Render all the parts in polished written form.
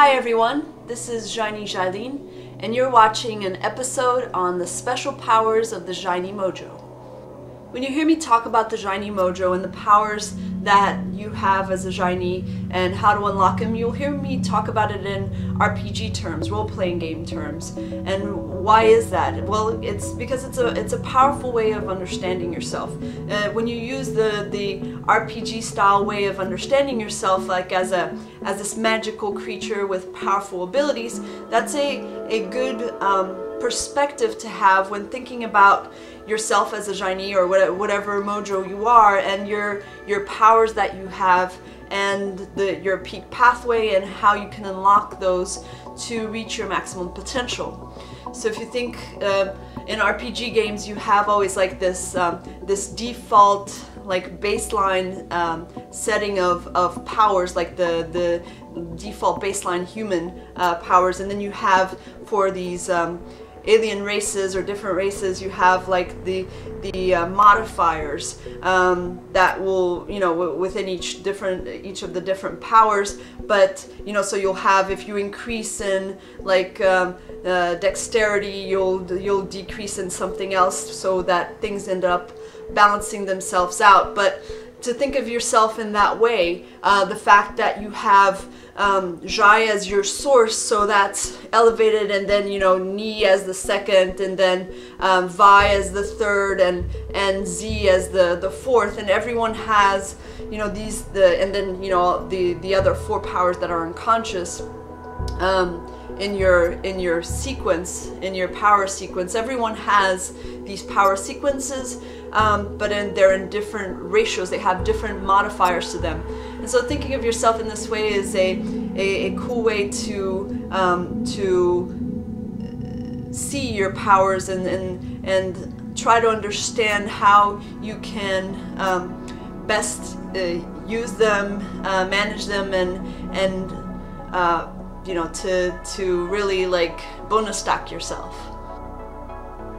Hi everyone, this is Xai'nyy and you're watching an episode on the special powers of the Xai'nyy Mojo. When you hear me talk about the Xai'nyy Mojo and the powers that you have as a Xai'nyy and how to unlock them, you'll hear me talk about it in RPG terms, role-playing game terms. And why is that? Well, it's because it's a powerful way of understanding yourself. When you use the RPG style way of understanding yourself, like as this magical creature with powerful abilities, that's a good perspective to have when thinking about yourself as a Xai'nyy or whatever mojo you are, and your powers that you have, and your peak pathway and how you can unlock those to reach your maximum potential. So if you think in RPG games, you have always like this default like baseline setting of powers, like the default baseline human powers, and then you have for these alien races or different races, you have like the modifiers that will, within each of the different powers. But so you'll have, if you increase in like dexterity, you'll decrease in something else, so that things end up balancing themselves out. But to think of yourself in that way, the fact that you have Xai as your source, so that's elevated, and then Ni as the second, and then Vi as the third, and Z as the fourth, and everyone has and then the other four powers that are unconscious in your sequence, in your power sequence. Everyone has these power sequences, but they're in different ratios. They have different modifiers to them. And so thinking of yourself in this way is a cool way to see your powers and try to understand how you can best use them, manage them, and to really like bonus stack yourself.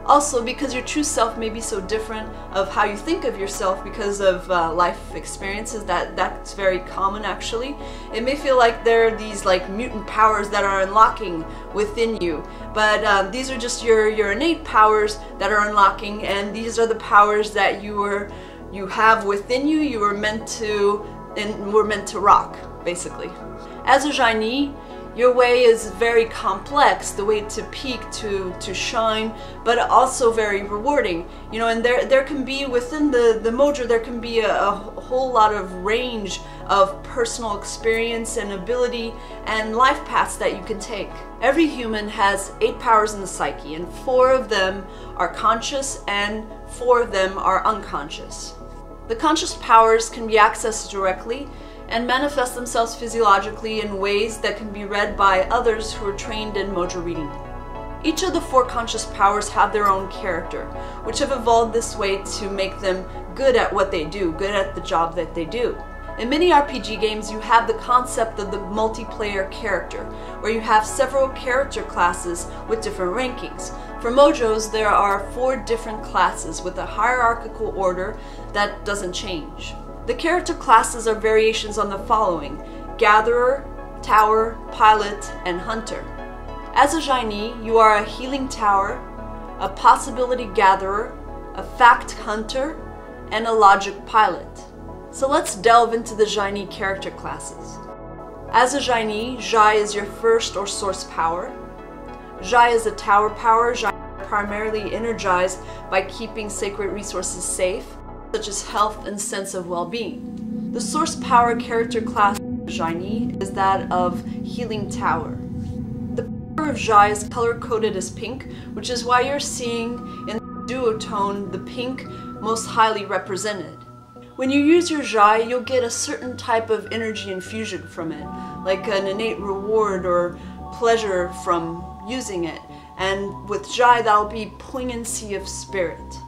Also, because your true self may be so different of how you think of yourself because of life experiences, that's very common actually. It may feel like there are these like mutant powers that are unlocking within you, but these are just your innate powers that are unlocking, and these are the powers that you have within you. You were meant to, and were meant to rock, basically. As a Xai'nyy, your way is very complex, the way to peak, to shine, but also very rewarding. And there can be, within the mojo, there can be a whole lot of range of personal experience and ability and life paths that you can take. Every human has 8 powers in the psyche, and 4 of them are conscious and 4 of them are unconscious. The conscious powers can be accessed directly and manifest themselves physiologically in ways that can be read by others who are trained in mojo reading. Each of the 4 conscious powers have their own character, which have evolved this way to make them good at what they do, good at the job that they do. In many RPG games, you have the concept of the multiplayer character, where you have several character classes with different rankings. For mojos, there are 4 different classes with a hierarchical order that doesn't change. The character classes are variations on the following: Gatherer, Tower, Pilot, and Hunter. As a Xai'nyy, you are a Healing Tower, a Possibility Gatherer, a Fact Hunter, and a Logic Pilot. So let's delve into the Xai'nyy character classes. As a Xai'nyy, Xai is your first or source power. Xai is a tower power. Xai is primarily energized by keeping sacred resources safe, such as health and sense of well-being. The source power character class of Xai'nyy is that of Healing Tower. The power of Xai is color-coded as pink, which is why you're seeing in the duotone the pink most highly represented. When you use your Xai, you'll get a certain type of energy infusion from it, like an innate reward or pleasure from using it. And with Xai, that'll be poignancy of spirit.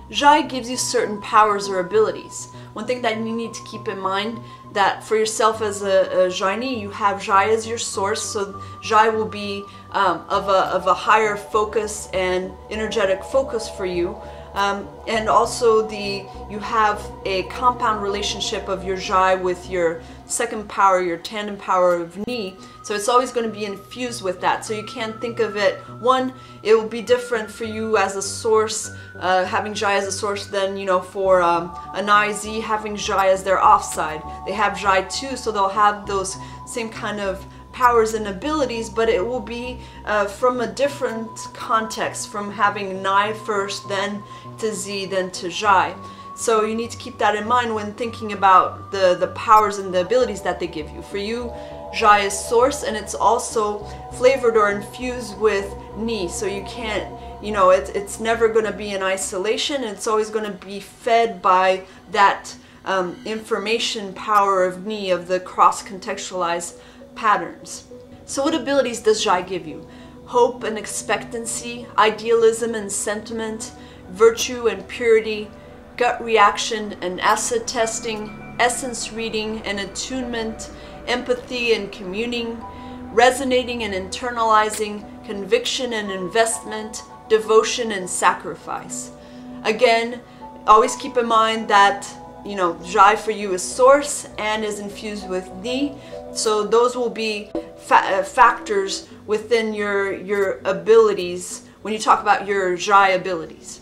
Xai gives you certain powers or abilities. One thing that you need to keep in mind, that for yourself as a Xai'nyy, you have Xai as your source, so Xai will be of a higher focus and energetic focus for you. And also you have a compound relationship of your Xai with your second power, your tandem power of Xai'nyy. So it's always going to be infused with that. So you can't think of it, one, it will be different for you as a source, having Xai as a source than, you know, for an IZ having Xai as their offside. They have Xai too, so they'll have those same kind of powers and abilities, but it will be from a different context, from having Nai first, then to Z, then to Xai. So you need to keep that in mind when thinking about the powers and the abilities that they give you. For you, Xai is source, and it's also flavored or infused with Xai'nyy, so you can't, you know, it's never going to be in isolation. It's always going to be fed by that information power of Xai'nyy, of the cross-contextualized patterns. So what abilities does Xai give you? Hope and expectancy, idealism and sentiment, virtue and purity, gut reaction and acid testing, essence reading and attunement, empathy and communing, resonating and internalizing, conviction and investment, devotion and sacrifice. Again, always keep in mind that, you know, Xai for you is source and is infused with Xai'nyy. So those will be factors within your abilities when you talk about your Xai abilities.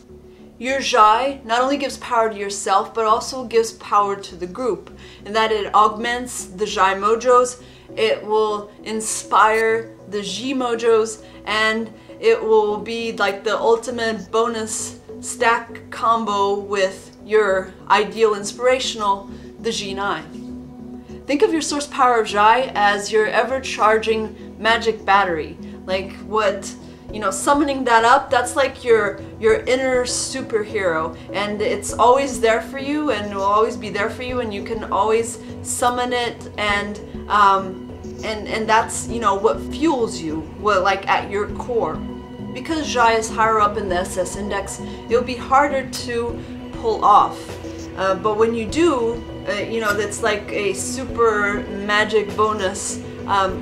Your Xai not only gives power to yourself, but also gives power to the group, in that it augments the Xai mojos, it will inspire the Xi mojos, and it will be like the ultimate bonus stack combo with your ideal inspirational, the Xai'nyy. Think of your source power of Xai as your ever-charging magic battery. Like what, you know, summoning that up, that's like your inner superhero, and it's always there for you and will always be there for you, and you can always summon it, and that's, you know, what fuels you, what, like at your core. Because Xai is higher up in the SS index, it'll be harder to pull off. But when you do, you know, that's like a super magic bonus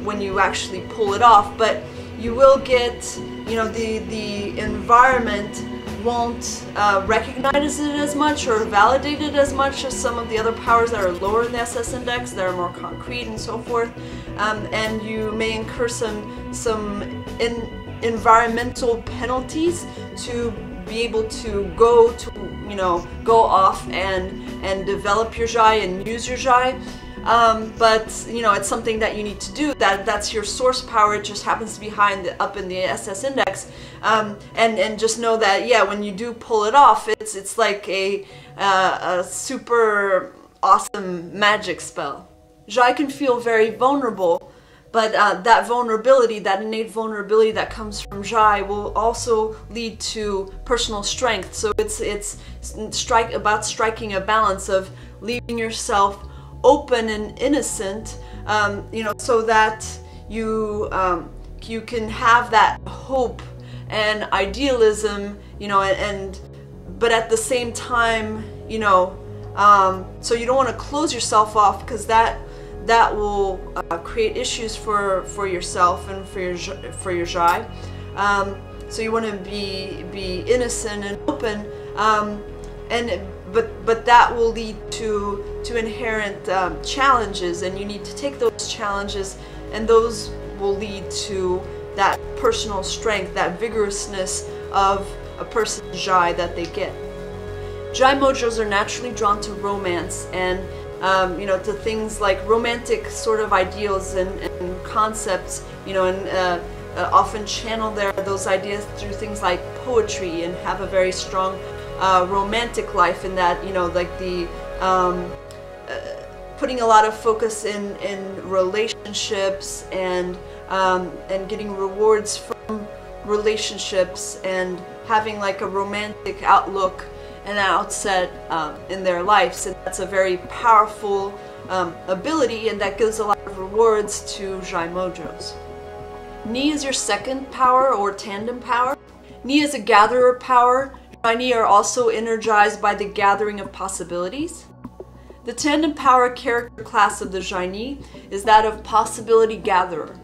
when you actually pull it off. But you will get, you know, the environment won't recognize it as much or validate it as much as some of the other powers that are lower in the SS index, that are more concrete and so forth. And you may incur some environmental penalties to be able to go off and develop your Xai and use your Xai. But you know, it's something that you need to do. That's your source power. It just happens to be up in the SS index. And just know that, yeah, when you do pull it off, it's like a super awesome magic spell. Xai can feel very vulnerable, but that vulnerability, that innate vulnerability that comes from Xai, will also lead to personal strength. So it's about striking a balance of leaving yourself open and innocent, you know, so that you can have that hope and idealism, you know, but at the same time, you know, so you don't want to close yourself off, because that will create issues for yourself and for your Xai. So you want to be innocent and open, but that will lead to inherent challenges, and you need to take those challenges, and those will lead to that personal strength, that vigorousness of a person's Xai that they get. Xai mojos are naturally drawn to romance and you know, to things like romantic sort of ideals and concepts, you know, and often channel those ideas through things like poetry, and have a very strong romantic life, in that, you know, like the putting a lot of focus in relationships and getting rewards from relationships, and having like a romantic outlook and outset in their lives. And that's a very powerful ability, and that gives a lot of rewards to Xai mojos. Xai'nyy is your second power or tandem power. Xai'nyy is a gatherer power. Xai'nyy are also energized by the gathering of possibilities. The tandem power character class of the Xai'nyy is that of possibility gatherer.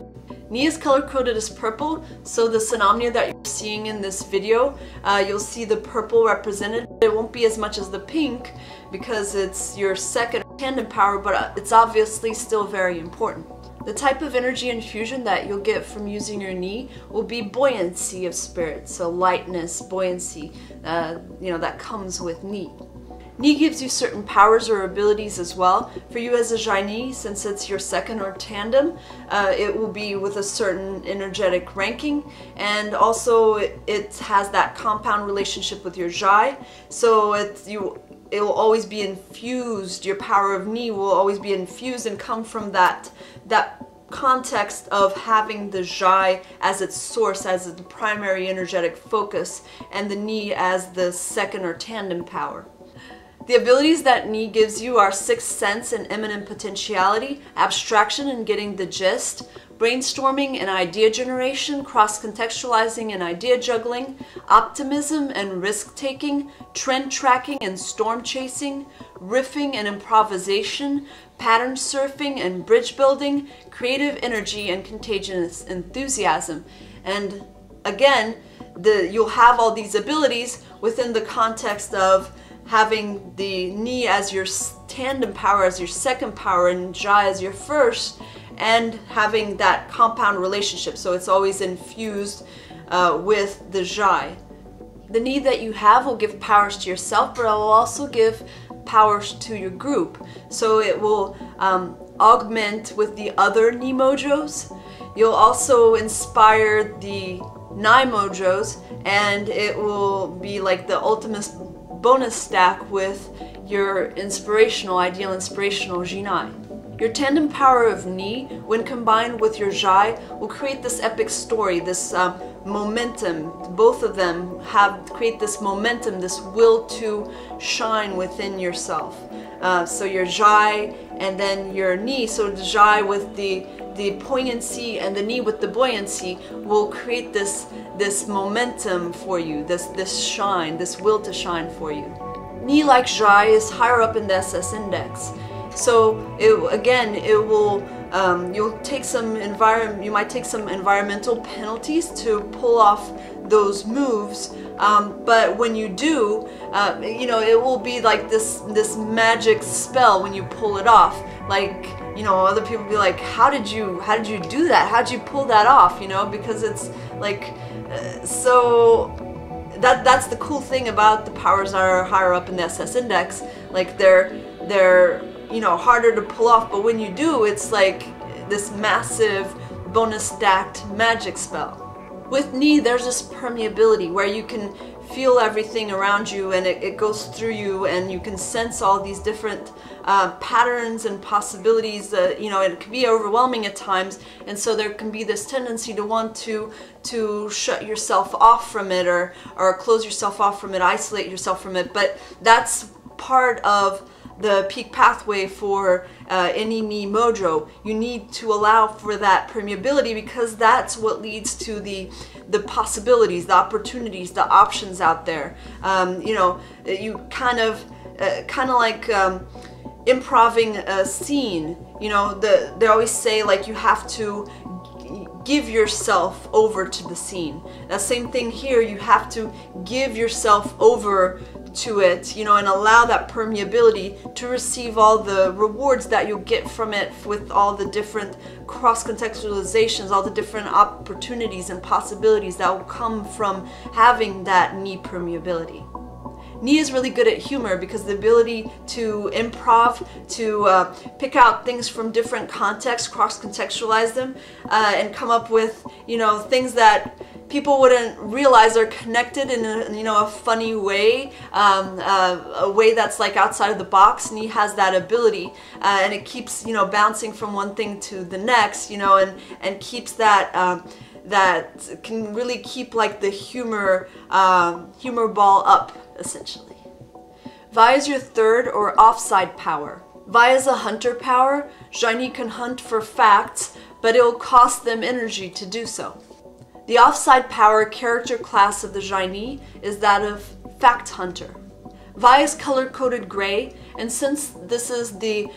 Xai'nyy is color-coded as purple, so the phenomena that you're seeing in this video, you'll see the purple represented. It won't be as much as the pink, because it's your second or tandem power, but it's obviously still very important. The type of energy infusion that you'll get from using your knee will be buoyancy of spirit, so lightness, buoyancy, that comes with knee. Knee gives you certain powers or abilities as well. For you as a Xai'nyy, since it's your second or tandem, it will be with a certain energetic ranking, and also it has that compound relationship with your Xai, so it will always be infused. Your power of knee will always be infused and come from that context of having the Xai as its source, as the primary energetic focus, and the knee as the second or tandem power. The abilities that knee gives you are sixth sense and eminent potentiality, abstraction and getting the gist, brainstorming and idea generation, cross-contextualizing and idea juggling, optimism and risk-taking, trend tracking and storm chasing, riffing and improvisation, pattern surfing and bridge building, creative energy and contagious enthusiasm. And again, you'll have all these abilities within the context of having the knee as your tandem power, as your second power, and Xai as your first, and having that compound relationship, so it's always infused with the Xai. The knee that you have will give powers to yourself, but it will also give powers to your group. So it will augment with the other knee mojos. You'll also inspire the Nai mojos, and it will be like the ultimate bonus stack with your ideal inspirational Xai'nyy. Your tandem power of knee, when combined with your Xai, will create this epic story, this momentum. Both of them create this momentum, this will to shine within yourself. So your Xai and then your knee, so the Xai with the poignancy and the knee with the buoyancy will create this momentum for you, this shine, this will to shine for you. Knee, like Xai, is higher up in the SS index. So you'll take you might take some environmental penalties to pull off those moves, but when you do, it will be like this magic spell when you pull it off. Like, other people will be like, how did you do that? How did you pull that off? Because it's like, so that's the cool thing about the powers that are higher up in the SS index. Like they're harder to pull off, but when you do, it's like this massive bonus stacked magic spell. With knee, there's this permeability where you can feel everything around you, and it goes through you, and you can sense all these different patterns and possibilities. It can be overwhelming at times, and so there can be this tendency to want to shut yourself off from it, or close yourself off from it, isolate yourself from it. But that's part of the peak pathway for any knee mojo. You need to allow for that permeability, because that's what leads to the possibilities, the opportunities, the options out there. You kind of like improving a scene. They always say, like, you have to give yourself over to the scene. That same thing here, you have to give yourself over to it, and allow that permeability to receive all the rewards that you'll get from it, with all the different cross-contextualizations, all the different opportunities and possibilities that will come from having that knee permeability. Knee is really good at humor, because the ability to improv, to pick out things from different contexts, cross-contextualize them, and come up with, things that people wouldn't realize are connected in a funny way, a way that's like outside of the box. Knee has that ability, and it keeps bouncing from one thing to the next, and keeps that that can really keep like the humor ball up, essentially. Vi is your third or offside power. Vi is a hunter power. Xai'nyy can hunt for facts, but it will cost them energy to do so. The offside power character class of the Xai'nyy is that of fact hunter. Vi is color-coded gray, and since this is the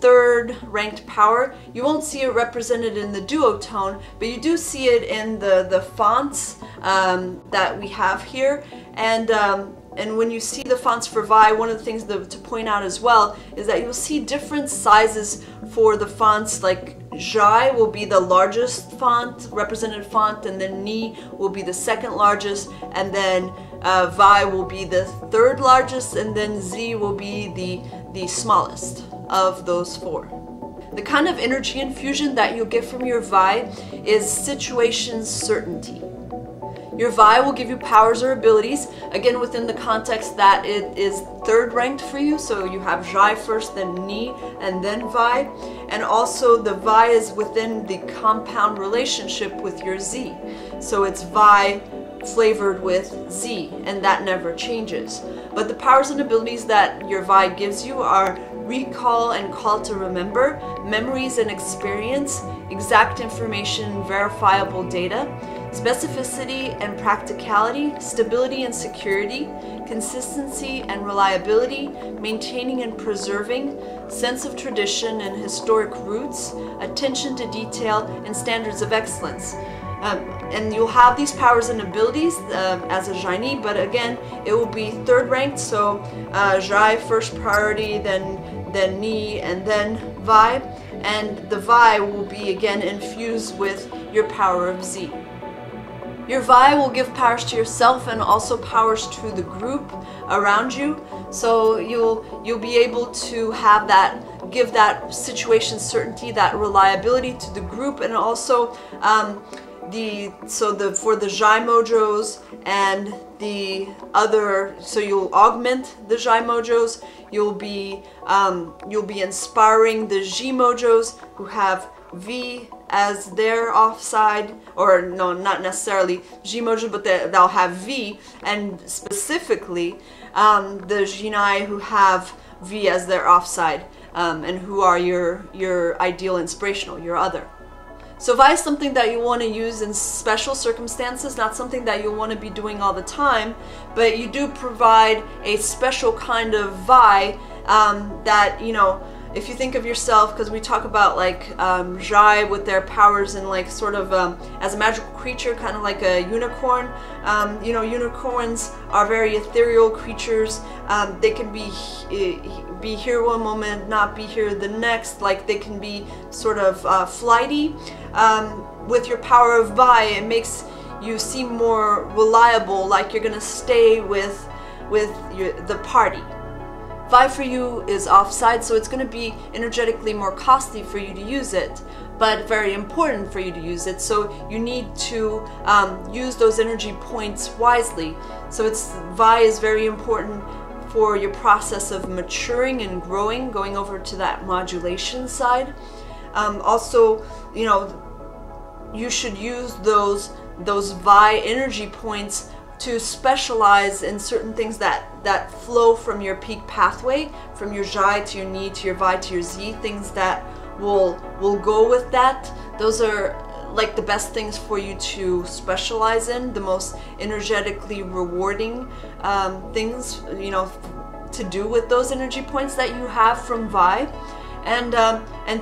third ranked power, you won't see it represented in the duotone, but you do see it in the fonts that we have here. And when you see the fonts for Vi, one of the things to point out as well is that you'll see different sizes for the fonts. Like Xai'nyy will be the largest font, represented font, and then Xai'nyy will be the second largest, and then Vi will be the third largest, and then Z will be the smallest of those four. The kind of energy infusion that you'll get from your Vi is situation certainty. Your Vi will give you powers or abilities, again within the context that it is third ranked for you, so you have Xai'nyy first, then Xai'nyy, and then Vi. And also the Vi is within the compound relationship with your Z. So it's Vi flavored with Z, and that never changes. But the powers and abilities that your Vi gives you are recall and call to remember, memories and experience, exact information, verifiable data, specificity and practicality, stability and security, consistency and reliability, maintaining and preserving, sense of tradition and historic roots, attention to detail, and standards of excellence. And you'll have these powers and abilities as a Xai'nyy, but again, it will be third ranked, so Xai'nyy first priority, then Xai'nyy, and then Vi, and the Vi will be again infused with your power of Z. Your Vi will give powers to yourself and also powers to the group around you, so you'll be able to have that, give that situation certainty, that reliability to the group, and also for the Xai'nyy mojos and the other, so you'll augment the Xai'nyy mojos. You'll be inspiring the Xi mojos who have V as their offside, or no, not necessarily Xi mojo, but they'll have V, and specifically the Xai'nyy who have V as their offside, and who are your ideal inspirational, your other. So Vi is something that you want to use in special circumstances, not something that you want to be doing all the time, but you do provide a special kind of Vi that, you know, if you think of yourself, because we talk about like Xai'nyy with their powers and like sort of as a magical creature, kind of like a unicorn. You know, unicorns are very ethereal creatures. They can be here one moment, not be here the next. Like they can be sort of flighty. With your power of Vi, it makes you seem more reliable, like you're gonna stay with the party. Vi for you is offside, so it's going to be energetically more costly for you to use it, but very important for you to use it. So you need to use those energy points wisely. So Vi is very important for your process of maturing and growing, going over to that modulation side. Also, you know, you should use those Vi energy points to specialize in certain things that flow from your peak pathway, from your Xai'nyy to your Xai'nyy to your Vi to your Z, things that will go with that. Those are like the best things for you to specialize in, the most energetically rewarding things, you know, to do with those energy points that you have from Vi, and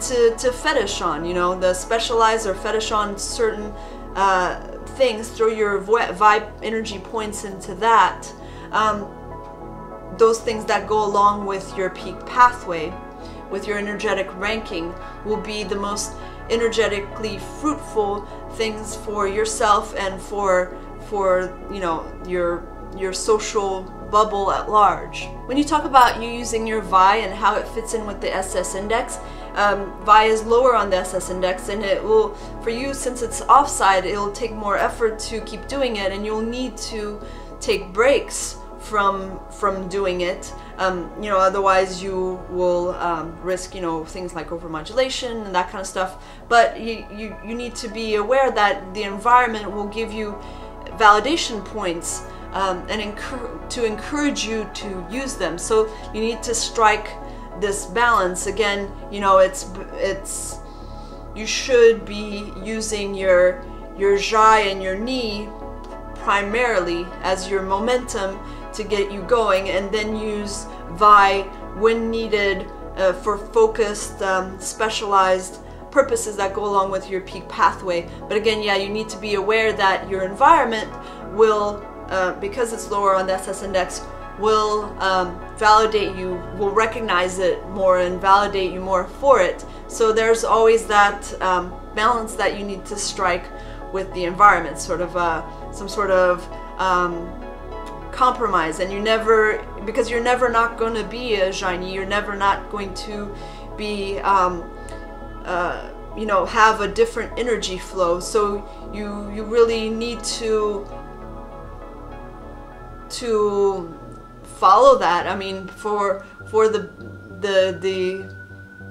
to fetish on, you know, the specialize or fetish on certain things, throw your Vi energy points into that. Those things that go along with your peak pathway, with your energetic ranking, will be the most energetically fruitful things for yourself and for you know, your social bubble at large. When you talk about you using your Vi and how it fits in with the SS index, Vi is lower on the SS index, and it will, for you, since it's offside, it'll take more effort to keep doing it, and you'll need to take breaks from doing it. You know, otherwise you will risk, you know, things like overmodulation and that kind of stuff. But you need to be aware that the environment will give you validation points and to encourage you to use them. So you need to strike this balance. Again, you know, you should be using your Xai'nyy and your Xai'nyy primarily as your momentum to get you going, and then use Vi when needed for focused, specialized purposes that go along with your peak pathway. But again, yeah, you need to be aware that your environment will, because it's lower on the SS index, will validate you, will recognize it more and validate you more for it. So there's always that balance that you need to strike with the environment, sort of some sort of compromise. And because you're never not going to be a Xai'nyy, you're never not going to be you know, have a different energy flow. So you really need to follow that. I mean, for the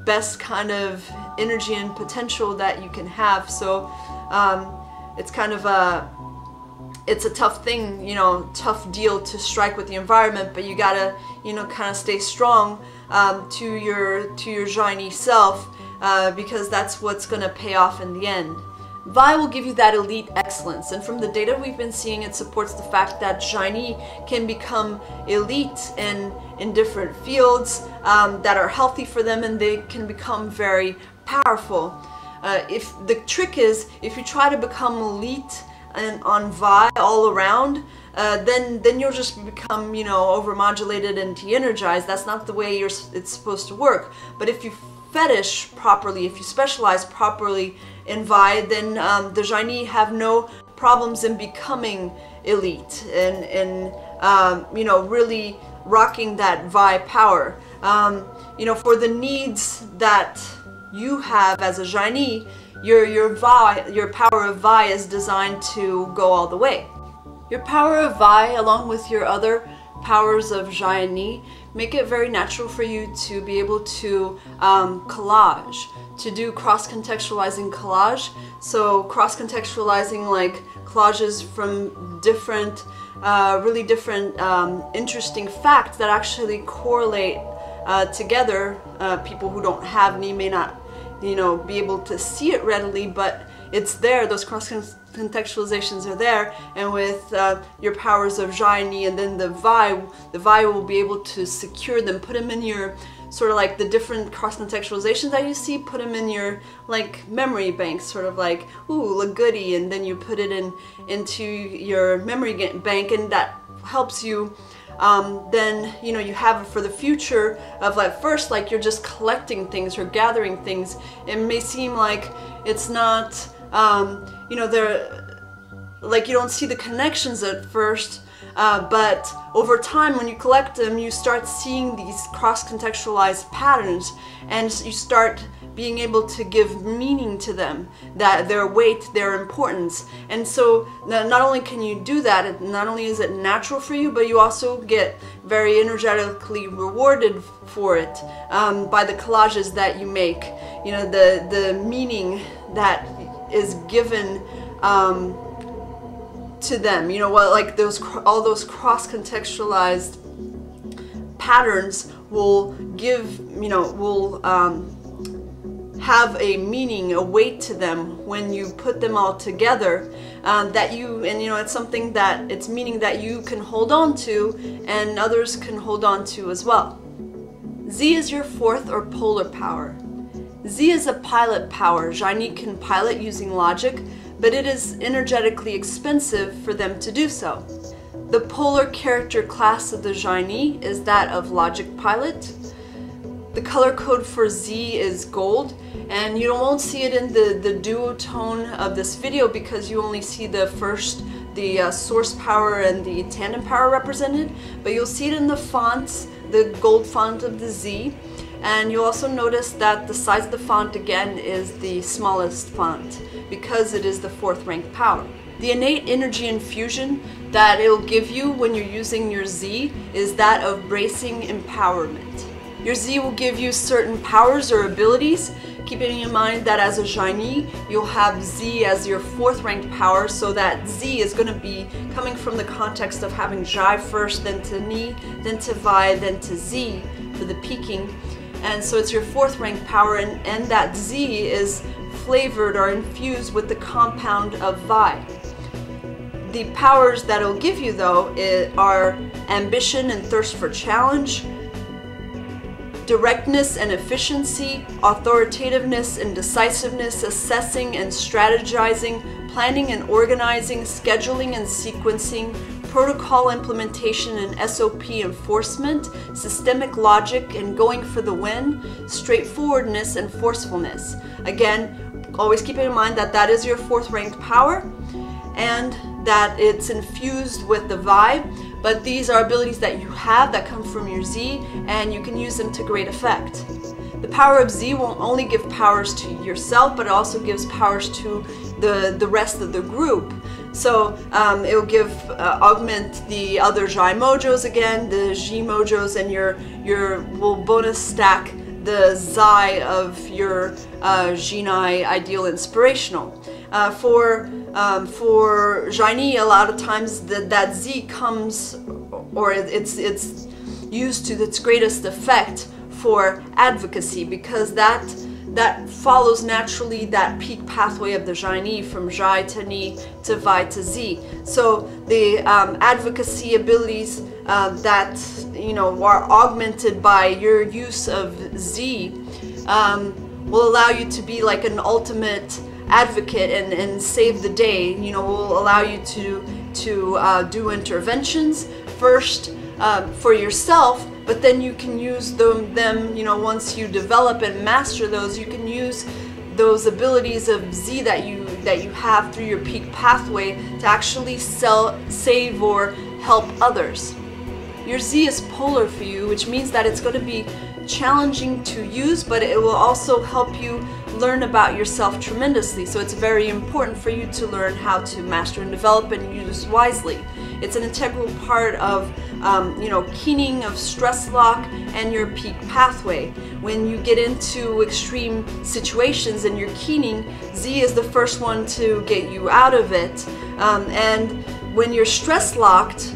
best kind of energy and potential that you can have. So it's kind of it's a tough thing, you know, tough deal to strike with the environment, but you gotta, you know, kind of stay strong to your Xai'nyy self, because that's what's gonna pay off in the end. Vi will give you that elite excellence, and from the data we've been seeing, it supports the fact that Xai'nyy can become elite in different fields that are healthy for them, and they can become very powerful. If the trick is, if you try to become elite and on Vi all around, then you'll just become, you know, overmodulated and de-energized. That's not the way it's supposed to work. But if you fetish properly, if you specialize properly in Vi, then the Xai'nyy have no problems in becoming elite and you know, really rocking that Vi power. You know, for the needs that you have as a Xai'nyy, your power of Vi is designed to go all the way. Your power of Vi, along with your other powers of Xai'nyy, make it very natural for you to be able to collage, to do cross-contextualizing collage. So cross-contextualizing like collages from different, really different interesting facts that actually correlate together. People who don't have Xai'nyy may not, you know, be able to see it readily, but it's there. Those cross-contextualizations are there, and with your powers of Xai'nyy and then the Vi will be able to secure them, put them in your sort of like the different cross-contextualizations that you see, put them in your like memory banks, sort of like, ooh, look goody, and then you put it into your memory bank, and that helps you. Then, you know, you have it for the future of, like, first, like, you're just collecting things or gathering things. It may seem like it's not, you know, like, you don't see the connections at first, but over time, when you collect them, you start seeing these cross-contextualized patterns, and you start being able to give meaning to them, that their weight, their importance. And so not only can you do that, not only is it natural for you, but you also get very energetically rewarded for it by the collages that you make. You know, the meaning that is given to them. You know, what, like all those cross-contextualized patterns will give, you know, will have a meaning, a weight to them when you put them all together, and you know, it's something that, it's meaning that you can hold on to and others can hold on to as well. Z is your fourth or polar power. Z is a pilot power. Xai'nyy can pilot using logic, but it is energetically expensive for them to do so. The polar character class of the Xai'nyy is that of logic pilot. The color code for Z is gold, and you won't see it in the duotone of this video because you only see the source power and the tandem power represented, but you'll see it in the fonts, the gold font of the Z, and you'll also notice that the size of the font again is the smallest font because it is the fourth rank power. The innate energy infusion that it'll give you when you're using your Z is that of bracing empowerment. Your Z will give you certain powers or abilities, keeping in mind that as a Xai'nyy, you'll have Z as your fourth ranked power, so that Z is going to be coming from the context of having Xai first, then to Nyi, then to Vi, then to Z for the peaking. And so it's your fourth ranked power, and that Z is flavored or infused with the compound of Vi. The powers that it'll give you, though, are ambition and thirst for challenge, directness and efficiency, authoritativeness and decisiveness, assessing and strategizing, planning and organizing, scheduling and sequencing, protocol implementation and SOP enforcement, systemic logic and going for the win, straightforwardness and forcefulness. Again, always keep in mind that that is your 4th ranked power and that it's infused with the vibe, but these are abilities that you have that come from your Z, and you can use them to great effect. The power of Z won't only give powers to yourself, but it also gives powers to the rest of the group. So it will give augment the other Xai'nyy mojos again, the Xi mojos, and will bonus stack the Xai of your Xai'nyy ideal inspirational. For Xai'nyy, a lot of times that Z comes, or it's used to its greatest effect for advocacy, because that follows naturally that peak pathway of the Xai'nyy from Xai to Ni to Vi to Z. So the advocacy abilities that are augmented by your use of Z will allow you to be like an ultimate advocate and save the day. Will allow you to do interventions first for yourself, but then you can use them once you develop and master those, you can use those abilities of Z that you have through your peak pathway to actually save or help others. Your Z is polar for you, which means that it's going to be challenging to use, but it will also help you learn about yourself tremendously. So it's very important for you to learn how to master and develop and use wisely. It's an integral part of keening of stress lock and your peak pathway. When you get into extreme situations and you're keening, Z is the first one to get you out of it. And when you're stress locked,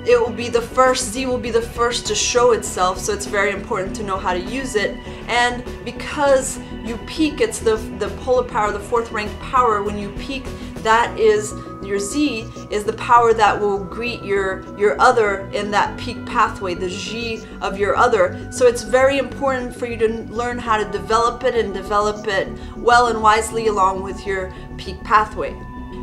it will be the first, Z will be the first to show itself, so it's very important to know how to use it. And because you peak, it's the polar power, the 4th ranked power. When you peak, that is your Z is the power that will greet your other in that peak pathway, the Xi of your other. So it's very important for you to learn how to develop it and develop it well and wisely along with your peak pathway.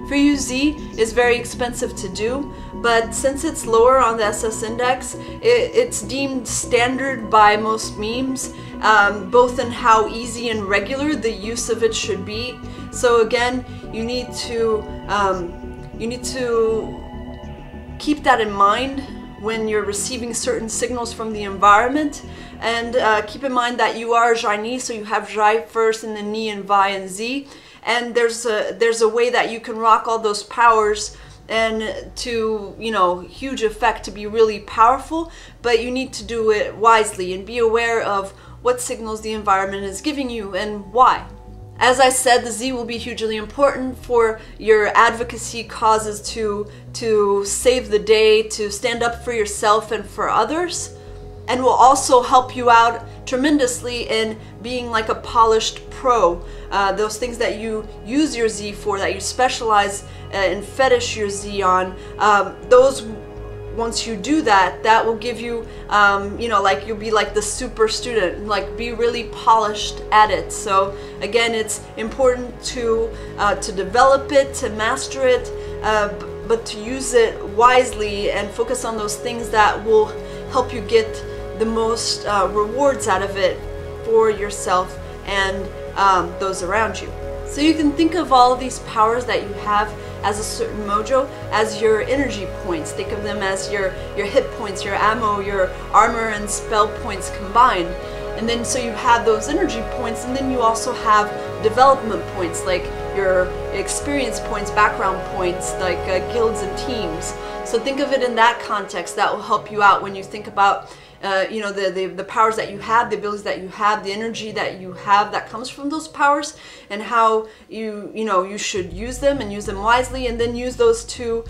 For you, Z is very expensive to do, but since it's lower on the SS index, it's deemed standard by most memes, both in how easy and regular the use of it should be. So again, you need to keep that in mind when you're receiving certain signals from the environment, and keep in mind that you are Xai'nyy, so you have Xai first and then Ni and Vi and Z. And there's a way that you can rock all those powers and to huge effect to be really powerful, but you need to do it wisely and be aware of what signals the environment is giving you and why. As I said, the Z will be hugely important for your advocacy causes to save the day, to stand up for yourself and for others, and will also help you out tremendously in being like a polished pro. Those things that you use your Z for, that you specialize and fetish your Z on, those, once you do that, that will give you, like you'll be like the super student, like be really polished at it. So again, it's important to develop it, to master it, but to use it wisely and focus on those things that will help you get the most rewards out of it for yourself and those around you. So you can think of all of these powers that you have as a certain mojo as your energy points. Think of them as your hit points, your ammo, your armor and spell points combined. And then so you have those energy points, and then you also have development points like your experience points, background points, like guilds and teams. So think of it in that context. That will help you out when you think about the powers that you have, the abilities that you have, the energy that you have that comes from those powers, and how you should use them and use them wisely, and then use those to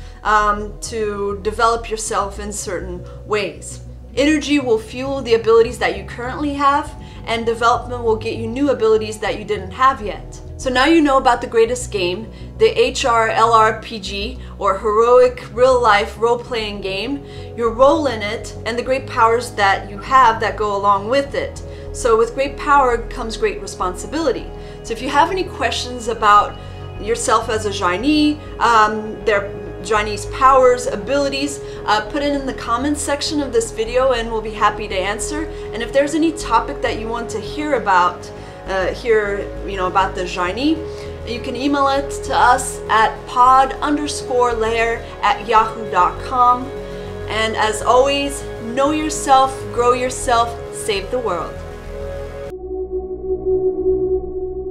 develop yourself in certain ways. Energy will fuel the abilities that you currently have, and development will get you new abilities that you didn't have yet. So now you know about the greatest game, the HRLRPG, or heroic real-life role-playing game, your role in it, and the great powers that you have that go along with it. So with great power comes great responsibility. So if you have any questions about yourself as a Xai'nyy, their Xai'nyy's powers, abilities, put it in the comments section of this video and we'll be happy to answer. And if there's any topic that you want to hear about, about the Xai'nyy, you can email it to us at pod_lair@yahoo.com. And as always, know yourself, grow yourself, save the world.